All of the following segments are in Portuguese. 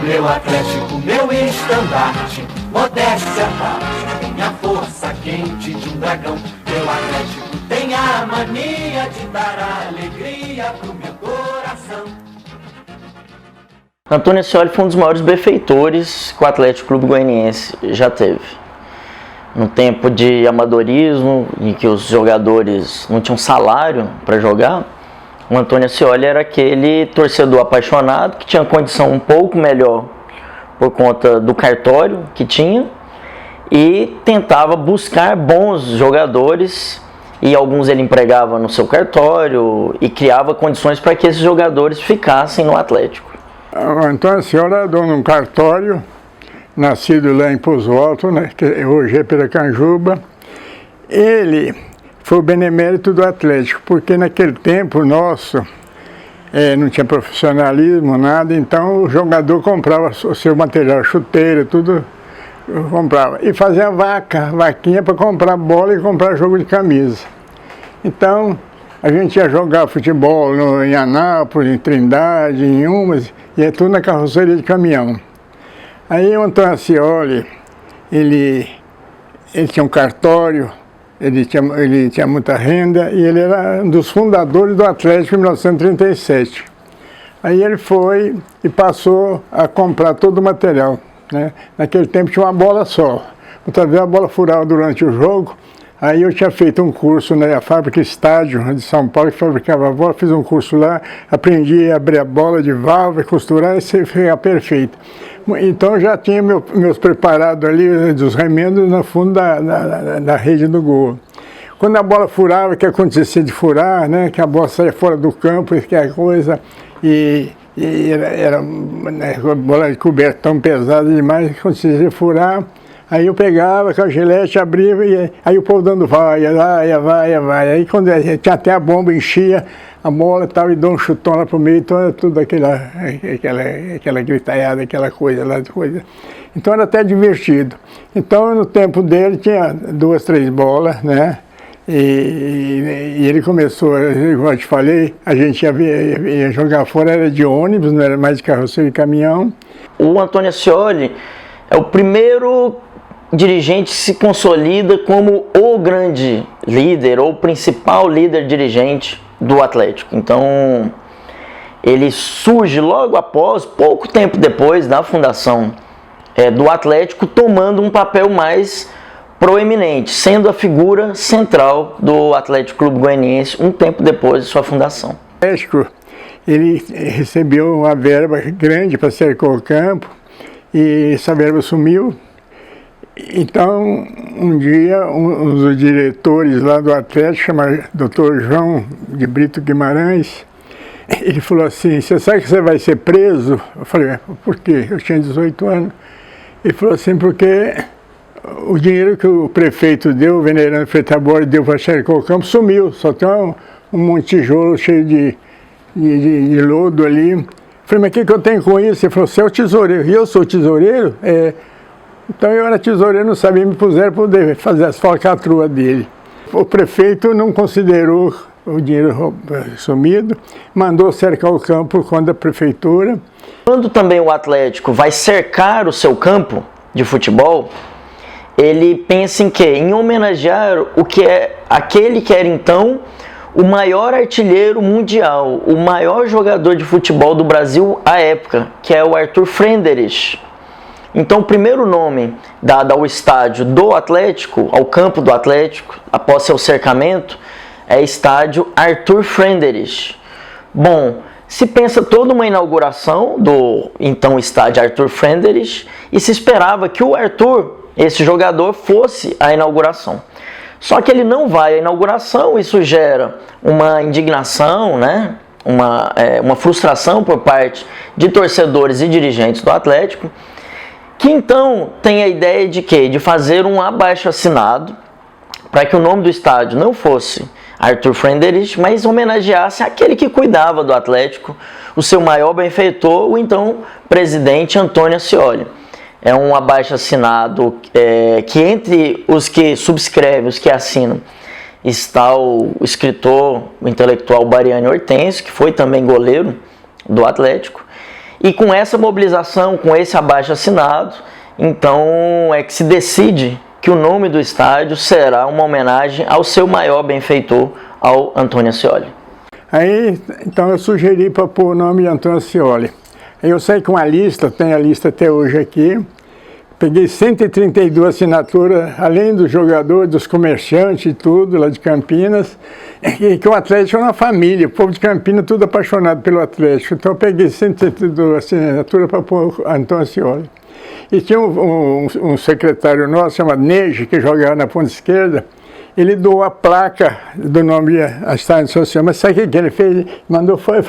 Meu Atlético, meu estandarte, modéstia à parte, minha força quente de um dragão. Meu Atlético tem a mania de dar alegria pro meu coração. Antônio Ascioli foi um dos maiores benfeitores que o Atlético Clube Goianiense já teve. No tempo de amadorismo, em que os jogadores não tinham salário para jogar, o Antônio Ascioli era aquele torcedor apaixonado que tinha condição um pouco melhor por conta do cartório que tinha e tentava buscar bons jogadores, e alguns ele empregava no seu cartório e criava condições para que esses jogadores ficassem no Atlético. O Antônio Ascioli era dono de um cartório, nascido lá em Pouso Alto, né, que hoje é Piracanjuba. Ele foi o benemérito do Atlético, porque naquele tempo nosso não tinha profissionalismo, nada, então o jogador comprava o seu material, chuteira, tudo comprava. E fazia vaquinha para comprar bola e comprar jogo de camisa. Então, a gente ia jogar futebol em Anápolis, em Trindade, em Umas, e é tudo na carroceria de caminhão. Aí o Antônio Ascioli, ele tinha um cartório, ele tinha muita renda, e ele era um dos fundadores do Atlético em 1937. Aí ele foi e passou a comprar todo o material, né? Naquele tempo tinha uma bola só. Muitas vezes a bola furava durante o jogo. Aí eu tinha feito um curso na fábrica Estádio de São Paulo, que fabricava a bola, fiz um curso lá, aprendi a abrir a bola de válvula, costurar e ficar perfeito. Então eu já tinha meus preparados ali, dos remendos, no fundo da rede do gol. Quando a bola furava, que acontecia de furar, né, que a bola saía fora do campo, que é coisa, e era a bola de coberta tão pesada demais, que acontecia de furar. Aí eu pegava com a gilete, abria, e aí o povo dando vai. Aí quando tinha até a bomba, enchia a bola e tal, e deu um chutão lá pro meio, então era tudo aquela gritalhada, aquela coisa lá. Então era até divertido. Então no tempo dele tinha 2, 3 bolas, né? E ele começou, como eu te falei, a gente ia jogar fora, era de ônibus, não era mais de carroceria e caminhão. O Antônio Ascioli é o primeiro dirigente que se consolida como o grande líder ou principal líder dirigente do Atlético. Então, ele surge logo após, pouco tempo depois da fundação do Atlético, tomando um papel mais proeminente, sendo a figura central do Atlético Clube Goianiense um tempo depois de sua fundação. O Atlético, ele recebeu uma verba grande para cercar o campo e essa verba sumiu. Então, um dia, um dos diretores lá do Atlético, chamado Dr. João de Brito Guimarães, ele falou assim: você sabe que você vai ser preso? Eu falei: por quê? Eu tinha 18 anos. Ele falou assim: porque o dinheiro que o prefeito deu, o venerando Fetabora, deu para cercar o campo, sumiu. Só tem um monte de tijolo cheio de lodo ali. Eu falei: mas o que eu tenho com isso? Ele falou: você é o tesoureiro. E eu sou o tesoureiro? Então eu era tesoureiro, não sabia, me puseram para poder fazer as falcatruas dele. O prefeito não considerou o dinheiro sumido, mandou cercar o campo por conta da prefeitura. Quando também o Atlético vai cercar o seu campo de futebol, ele pensa em quê? Em homenagear o que é aquele que era então o maior artilheiro mundial, o maior jogador de futebol do Brasil à época, que é o Arthur Frenderich. Então o primeiro nome dado ao estádio do Atlético, ao campo do Atlético, após seu cercamento, é estádio Arthur Frenderich. Bom, se pensa toda uma inauguração do então estádio Arthur Frenderich e se esperava que o Arthur, esse jogador, fosse à inauguração. Só que ele não vai à inauguração, isso gera uma indignação, né? Uma frustração por parte de torcedores e dirigentes do Atlético, que então tem a ideia de quê? De fazer um abaixo-assinado para que o nome do estádio não fosse Arthur Frenderich, mas homenageasse aquele que cuidava do Atlético, o seu maior benfeitor, o então presidente Antônio Ascioli. É um abaixo-assinado que entre os que subscrevem, os que assinam, está o escritor, o intelectual Bariani Hortêncio, que foi também goleiro do Atlético, E com essa mobilização, com esse abaixo-assinado, então é que se decide que o nome do estádio será uma homenagem ao seu maior benfeitor, ao Antônio Ascioli. Aí, então eu sugeri para pôr o nome de Antônio Ascioli. Aí eu saí com a lista, tem a lista até hoje aqui, peguei 132 assinaturas, além dos jogadores, dos comerciantes e tudo, lá de Campinas, e que o Atlético é uma família, o povo de Campinas tudo apaixonado pelo Atlético. Então eu peguei 132 assinaturas para pôr Antônio Ascioli. E tinha um secretário nosso, chamado Neji, que jogava na ponta esquerda, ele doou a placa do nome da Estádio Social, mas sabe o que ele fez? Mandou, foi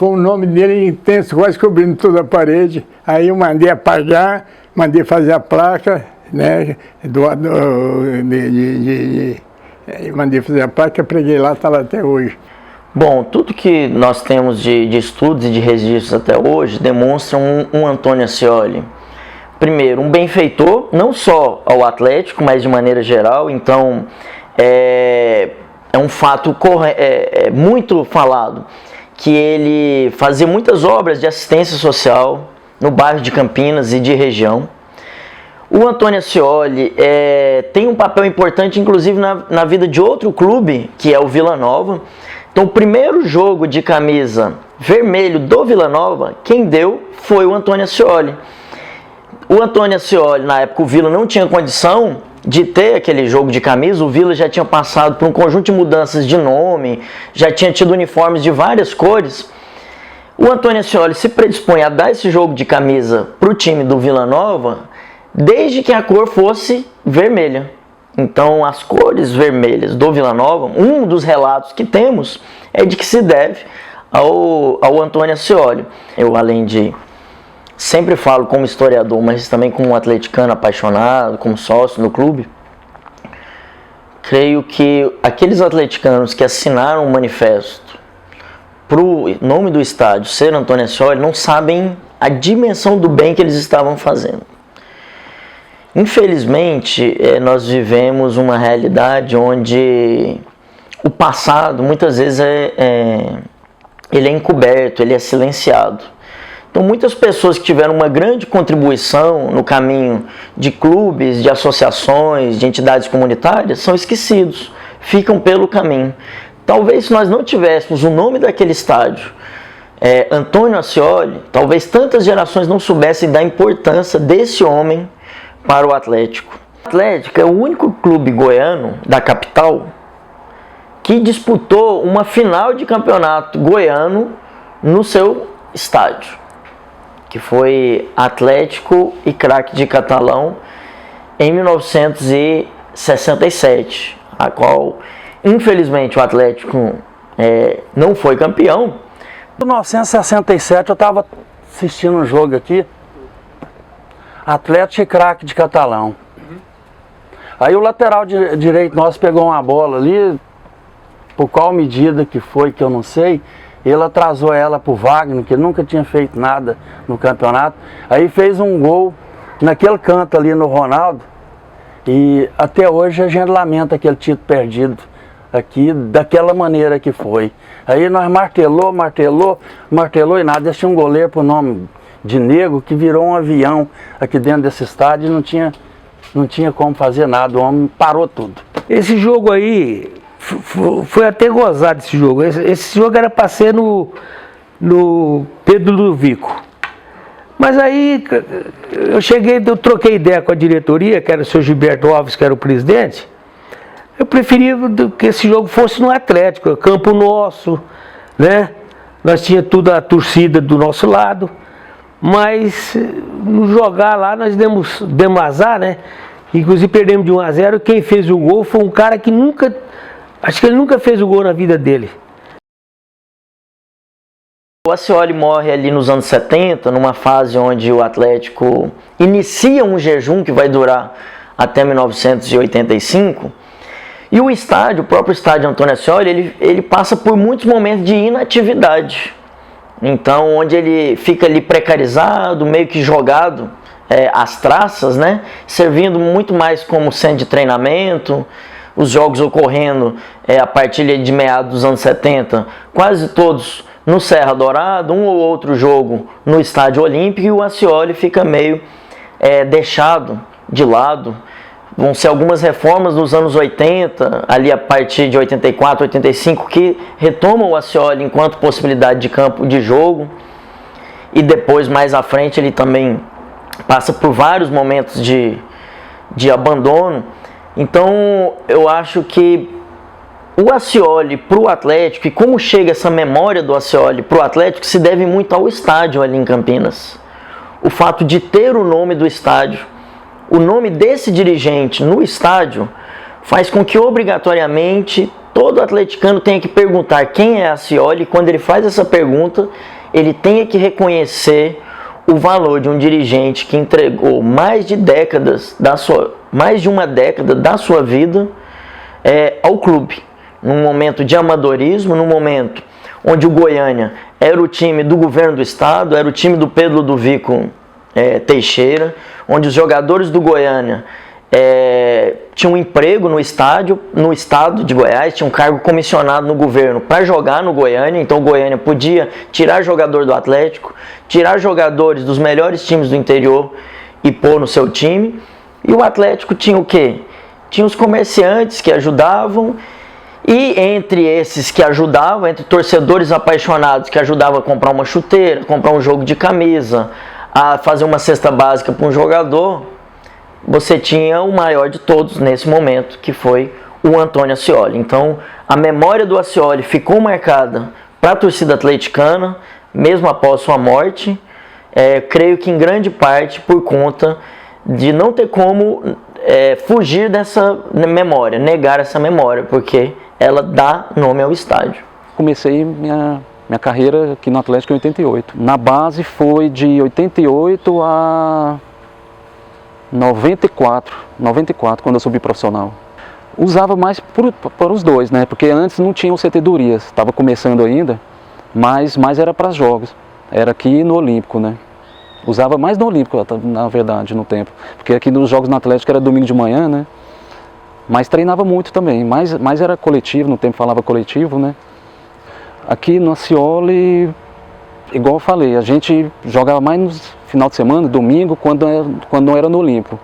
o nome dele intenso, quase cobrindo toda a parede. Aí eu mandei apagar, mandei fazer a placa, né? Mandei fazer a placa, preguei lá, está lá até hoje. Bom, tudo que nós temos de estudos e de registros até hoje demonstra um Antônio Ascioli. Primeiro, um benfeitor, não só ao Atlético, mas de maneira geral. Então, é um fato muito falado, que ele fazia muitas obras de assistência social no bairro de Campinas e de região. O Antônio Ascioli tem um papel importante, inclusive, na vida de outro clube, que é o Vila Nova. Então, o primeiro jogo de camisa vermelho do Vila Nova, quem deu foi o Antônio Ascioli. O Antônio Ascioli, na época, o Vila não tinha condição de ter aquele jogo de camisa. O Vila já tinha passado por um conjunto de mudanças de nome, já tinha tido uniformes de várias cores. O Antônio Ascioli se predispõe a dar esse jogo de camisa para o time do Vila Nova, desde que a cor fosse vermelha. Então, as cores vermelhas do Vila Nova, um dos relatos que temos é de que se deve ao Antônio Ascioli. Eu, além de sempre falo como historiador, mas também como um atleticano apaixonado, como sócio no clube, creio que aqueles atleticanos que assinaram o manifesto para o nome do estádio ser Antônio Ascioli não sabem a dimensão do bem que eles estavam fazendo. Infelizmente, nós vivemos uma realidade onde o passado muitas vezes ele é encoberto, ele é silenciado. Então, muitas pessoas que tiveram uma grande contribuição no caminho de clubes, de associações, de entidades comunitárias, são esquecidos, ficam pelo caminho. Talvez se nós não tivéssemos o nome daquele estádio, Antônio Ascioli, talvez tantas gerações não soubessem da importância desse homem para o Atlético. O Atlético é o único clube goiano da capital que disputou uma final de campeonato goiano no seu estádio, que foi Atlético e Craque de Catalão em 1967, a qual, infelizmente, o Atlético não foi campeão. Em 1967 eu estava assistindo um jogo aqui, Atlético e Craque de Catalão. Aí o lateral direito nosso pegou uma bola ali, por qual medida que foi, que eu não sei, ele atrasou ela pro Wagner, que nunca tinha feito nada no campeonato. Aí fez um gol naquele canto ali no Ronaldo, e até hoje a gente lamenta aquele título perdido aqui, daquela maneira que foi. Aí nós martelou e nada, deixa um goleiro pro nome de Nego, que virou um avião aqui dentro desse estádio e não tinha como fazer nada, o homem parou tudo. Esse jogo aí, foi até gozado esse jogo. Esse jogo era para ser no Pedro Ludovico. Mas aí eu troquei ideia com a diretoria, que era o seu Gilberto Alves, que era o presidente. Eu preferia que esse jogo fosse no Atlético, campo nosso, né? Nós tínhamos toda a torcida do nosso lado. Mas no jogar lá nós demos azar, né? Inclusive perdemos de 1-0. Quem fez o gol foi um cara que acho que ele nunca fez o gol na vida dele. O Ascioli morre ali nos anos 70, numa fase onde o Atlético inicia um jejum que vai durar até 1985. E o próprio estádio Antônio Ascioli, ele passa por muitos momentos de inatividade. Então, onde ele fica ali precarizado, meio que jogado às traças, né? Servindo muito mais como centro de treinamento, os jogos ocorrendo a partir de meados dos anos 70, quase todos no Serra Dourada, um ou outro jogo no Estádio Olímpico, e o Ascioli fica meio deixado de lado. Vão ser algumas reformas nos anos 80, ali a partir de 84, 85, que retomam o Ascioli enquanto possibilidade de campo de jogo. E depois, mais à frente, ele também passa por vários momentos de abandono. Então, eu acho que o Ascioli para o Atlético, e como chega essa memória do Ascioli para o Atlético, se deve muito ao estádio ali em Campinas. O fato de ter o nome do estádio, o nome desse dirigente no estádio, faz com que obrigatoriamente todo atleticano tenha que perguntar quem é Ascioli. Quando ele faz essa pergunta, ele tenha que reconhecer o valor de um dirigente que entregou mais de uma década da sua vida ao clube, num momento de amadorismo, num momento onde o Goiânia era o time do governo do estado, era o time do Pedro Ludovico Teixeira, onde os jogadores do Goiânia tinham um emprego no estado de Goiás, tinha um cargo comissionado no governo para jogar no Goiânia. Então o Goiânia podia tirar jogador do Atlético, tirar jogadores dos melhores times do interior e pôr no seu time. E o Atlético tinha o quê? Tinha os comerciantes que ajudavam, e entre esses que ajudavam, entre torcedores apaixonados que ajudavam a comprar uma chuteira, comprar um jogo de camisa, a fazer uma cesta básica para um jogador, você tinha o maior de todos nesse momento, que foi o Antônio Ascioli. Então, a memória do Ascioli ficou marcada para a torcida atleticana, mesmo após sua morte, creio que em grande parte por conta de não ter como fugir dessa memória, negar essa memória, porque ela dá nome ao estádio. Comecei minha carreira aqui no Atlético em 88. Na base foi de 88 a 94, quando eu subi profissional. Usava mais para os dois, né? Porque antes não tinha CT-durias, estava começando ainda, mas era para jogos. Era aqui no Olímpico, né? Usava mais no Olímpico, na verdade, no tempo. Porque aqui nos jogos no Atlético era domingo de manhã, né? Mas treinava muito também, mas era coletivo, no tempo falava coletivo, né? Aqui no Ascioli, igual eu falei, a gente jogava mais no final de semana, domingo, quando não era no Olímpico.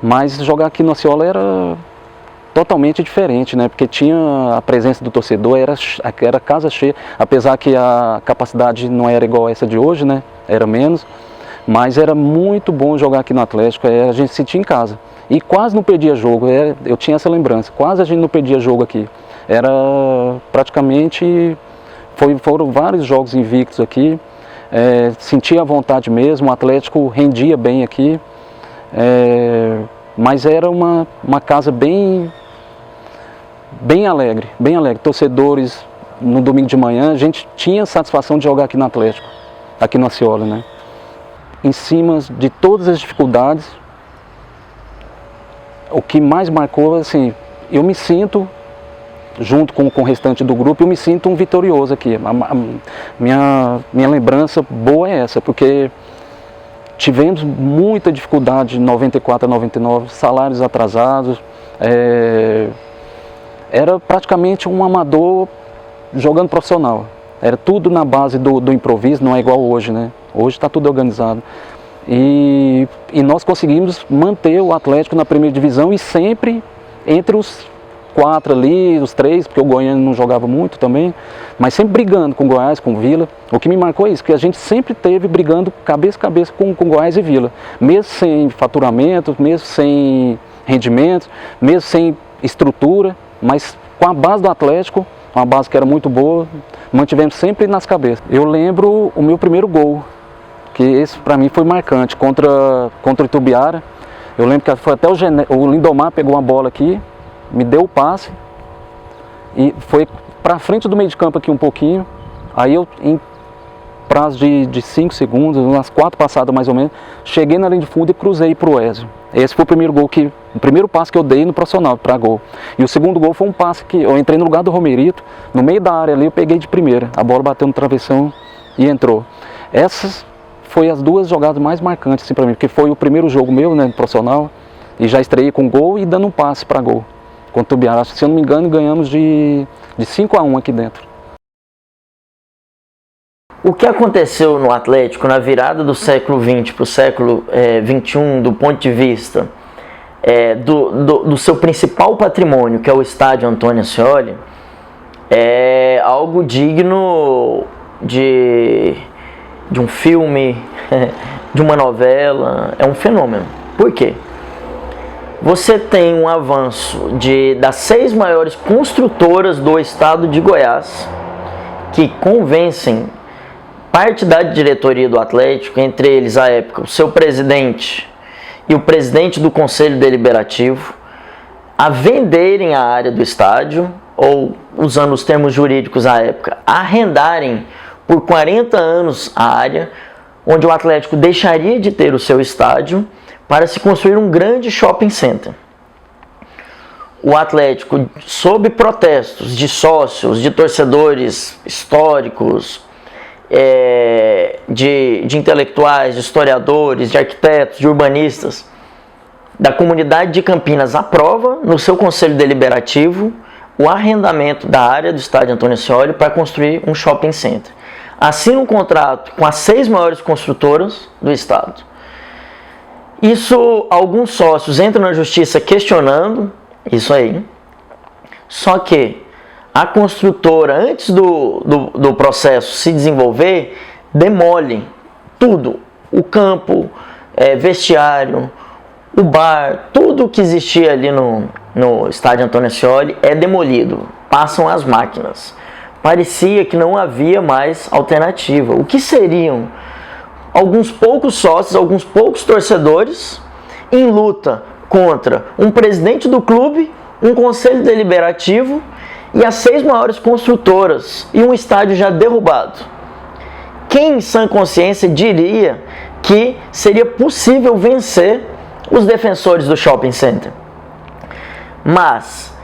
Mas jogar aqui no Ascioli era totalmente diferente, né? Porque tinha a presença do torcedor, era casa cheia, apesar que a capacidade não era igual a essa de hoje, né? Era menos, mas era muito bom jogar aqui no Atlético, a gente se sentia em casa. E quase não perdia jogo, eu tinha essa lembrança, quase a gente não perdia jogo aqui. Era praticamente... Foram vários jogos invictos aqui, sentia a vontade mesmo, o Atlético rendia bem aqui, mas era uma casa bem alegre, torcedores no domingo de manhã, a gente tinha satisfação de jogar aqui no Atlético, aqui no Ascioli, né? Em cima de todas as dificuldades, o que mais marcou, assim, eu me sinto... junto com o restante do grupo, eu me sinto um vitorioso aqui. Minha lembrança boa é essa, porque tivemos muita dificuldade de 94 a 99, salários atrasados, era praticamente um amador jogando profissional. Era tudo na base do improviso, não é igual hoje, né? Hoje está tudo organizado. E nós conseguimos manter o Atlético na primeira divisão e sempre entre os 4 ali, os 3, porque o Goiânia não jogava muito também, mas sempre brigando com Goiás, com Vila. O que me marcou é isso, que a gente sempre teve brigando cabeça a cabeça com Goiás e Vila, mesmo sem faturamento, mesmo sem rendimento, mesmo sem estrutura, mas com a base do Atlético, uma base que era muito boa, mantivemos sempre nas cabeças. Eu lembro o meu primeiro gol, que esse para mim foi marcante, contra o Itubiara. Eu lembro que foi até o Lindomar pegou uma bola aqui, me deu o passe e foi para frente do meio de campo aqui um pouquinho, aí eu em prazo de 5 segundos, umas 4 passadas mais ou menos, cheguei na linha de fundo e cruzei para o Ezio. Esse foi o primeiro passe que eu dei no profissional para gol. E o segundo gol foi um passe que eu entrei no lugar do Romerito, no meio da área ali eu peguei de primeira, a bola bateu no travessão e entrou. Essas foi as 2 jogadas mais marcantes assim, para mim, porque foi o primeiro jogo meu, né, profissional, e já estreiei com gol e dando um passe para gol. Contra o Biara, se eu não me engano, ganhamos de 5 a 1 aqui dentro. O que aconteceu no Atlético na virada do século XX para o século XXI, do ponto de vista do seu principal patrimônio, que é o estádio Antônio Ascioli, é algo digno de um filme, de uma novela, é um fenômeno. Por quê? Você tem um avanço das 6 maiores construtoras do estado de Goiás, que convencem parte da diretoria do Atlético, entre eles, à época, o seu presidente e o presidente do Conselho Deliberativo, a venderem a área do estádio, ou, usando os termos jurídicos à época, arrendarem por 40 anos a área, onde o Atlético deixaria de ter o seu estádio para se construir um grande shopping center. O Atlético, sob protestos de sócios, de torcedores históricos, de intelectuais, de historiadores, de arquitetos, de urbanistas, da comunidade de Campinas, aprova no seu Conselho Deliberativo o arrendamento da área do estádio Antônio Ascioli para construir um shopping center. Assina um contrato com as 6 maiores construtoras do estado. Isso, alguns sócios entram na justiça questionando isso aí, só que a construtora, antes do processo se desenvolver, demole tudo, o campo, vestiário, o bar, tudo que existia ali no estádio Antônio Ascioli é demolido, passam as máquinas. Parecia que não havia mais alternativa. O que seriam alguns poucos sócios, alguns poucos torcedores em luta contra um presidente do clube, um conselho deliberativo e as 6 maiores construtoras e um estádio já derrubado? Quem em sã consciência diria que seria possível vencer os defensores do shopping center? Mas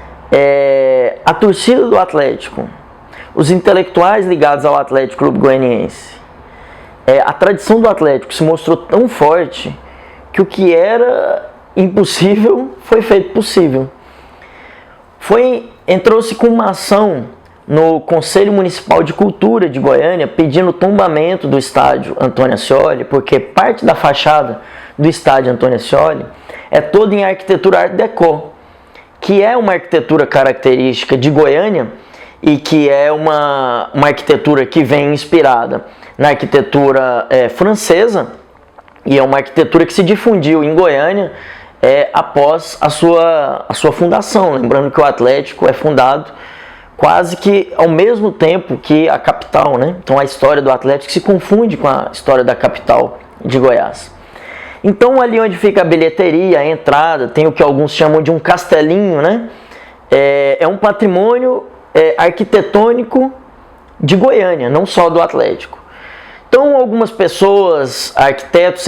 a torcida do Atlético, os intelectuais ligados ao Atlético Clube Goianiense, a tradição do Atlético se mostrou tão forte que o que era impossível foi feito possível. Entrou-se com uma ação no Conselho Municipal de Cultura de Goiânia pedindo o tombamento do estádio Antônio Ascioli, porque parte da fachada do estádio Antônio Ascioli é toda em arquitetura Art Deco, que é uma arquitetura característica de Goiânia e que é uma arquitetura que vem inspirada na arquitetura francesa, e é uma arquitetura que se difundiu em Goiânia após a sua fundação. Lembrando que o Atlético é fundado quase que ao mesmo tempo que a capital, né? Então a história do Atlético se confunde com a história da capital de Goiás. Então ali onde fica a bilheteria, a entrada, tem o que alguns chamam de um castelinho, né? É um patrimônio arquitetônico de Goiânia, não só do Atlético. Então algumas pessoas, arquitetos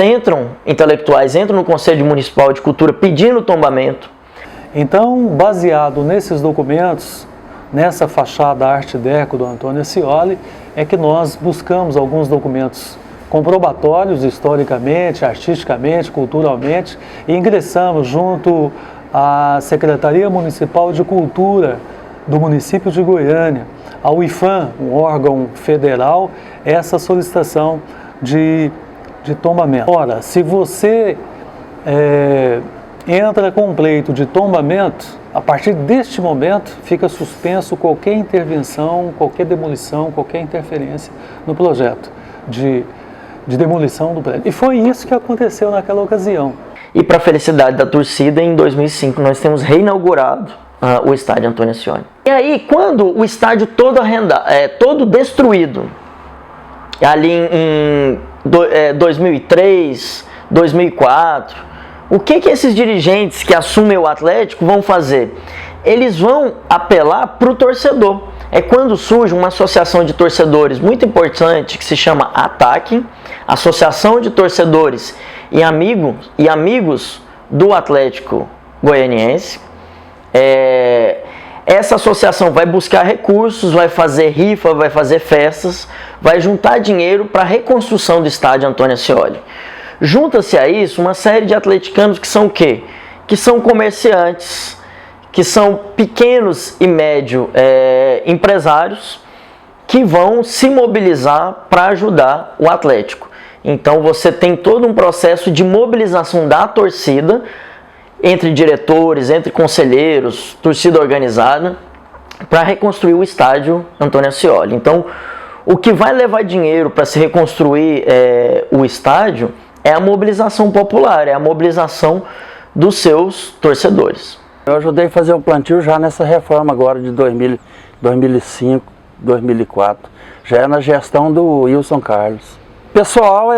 intelectuais entram no Conselho Municipal de Cultura pedindo tombamento. Então, baseado nesses documentos, nessa fachada Art Deco do Antônio Ascioli, é que nós buscamos alguns documentos comprobatórios historicamente, artisticamente, culturalmente, e ingressamos junto à Secretaria Municipal de Cultura do município de Goiânia, ao IFAM, um órgão federal, essa solicitação de tombamento. Ora, se você entra com um pleito de tombamento, a partir deste momento fica suspenso qualquer intervenção, qualquer demolição, qualquer interferência no projeto de demolição do prédio. E foi isso que aconteceu naquela ocasião. E para a felicidade da torcida, em 2005 nós temos reinaugurado o estádio Antônio Ascioli. E aí, quando o estádio todo destruído, ali em 2003, 2004, o que esses dirigentes que assumem o Atlético vão fazer? Eles vão apelar para o torcedor. É quando surge uma associação de torcedores muito importante que se chama ATAC, Associação de Torcedores e Amigos do Atlético Goianiense. Essa associação vai buscar recursos, vai fazer rifa, vai fazer festas, vai juntar dinheiro para a reconstrução do estádio Antônio Ascioli. Junta-se a isso uma série de atleticanos que são o quê? Que são comerciantes, que são pequenos e médios empresários, que vão se mobilizar para ajudar o Atlético. Então você tem todo um processo de mobilização da torcida, entre diretores, entre conselheiros, torcida organizada, para reconstruir o estádio Antônio Ascioli. Então, o que vai levar dinheiro para se reconstruir o estádio é a mobilização popular, é a mobilização dos seus torcedores. Eu ajudei a fazer o plantio já nessa reforma agora de 2005, 2004. Já é na gestão do Wilson Carlos. O pessoal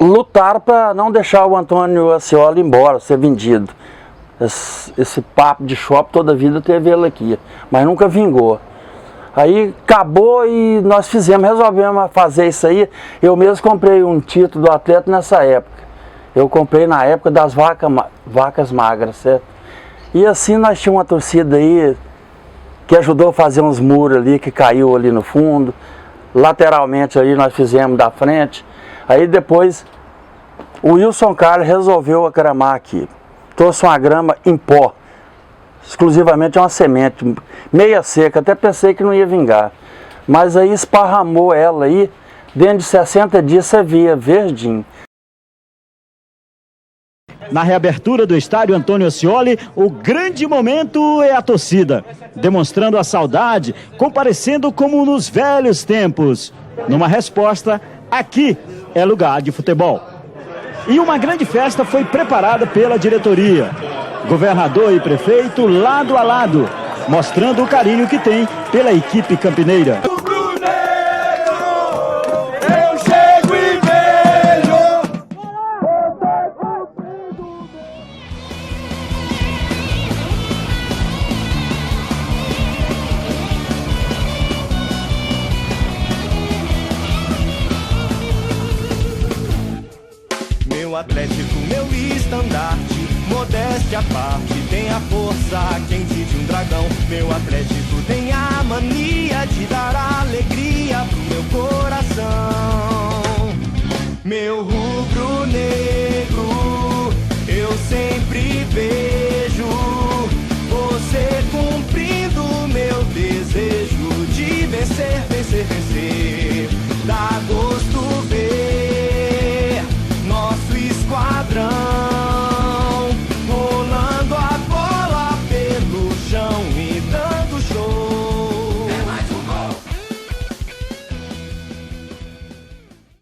lutar para não deixar o Antônio Ascioli embora, ser vendido. Esse papo de shopping toda a vida teve ele aqui, mas nunca vingou. Aí acabou e nós resolvemos fazer isso aí. Eu mesmo comprei um título do atleta nessa época. Eu comprei na época das vacas magras, certo? E assim nós tínhamos uma torcida aí que ajudou a fazer uns muros ali que caiu ali no fundo. Lateralmente ali nós fizemos da frente. Aí depois o Wilson Carlos resolveu agramar aqui. Trouxe uma grama em pó, exclusivamente uma semente, meia seca, até pensei que não ia vingar. Mas aí esparramou ela aí, dentro de 60 dias você via verdinho. Na reabertura do estádio Antônio Ascioli, o grande momento é a torcida, demonstrando a saudade, comparecendo como nos velhos tempos. Numa resposta, aqui é lugar de futebol. E uma grande festa foi preparada pela diretoria. Governador e prefeito lado a lado, mostrando o carinho que tem pela equipe campineira. Meu Atlético, meu estandarte, modéstia à parte, tem a força quente de um dragão. Meu Atlético tem a mania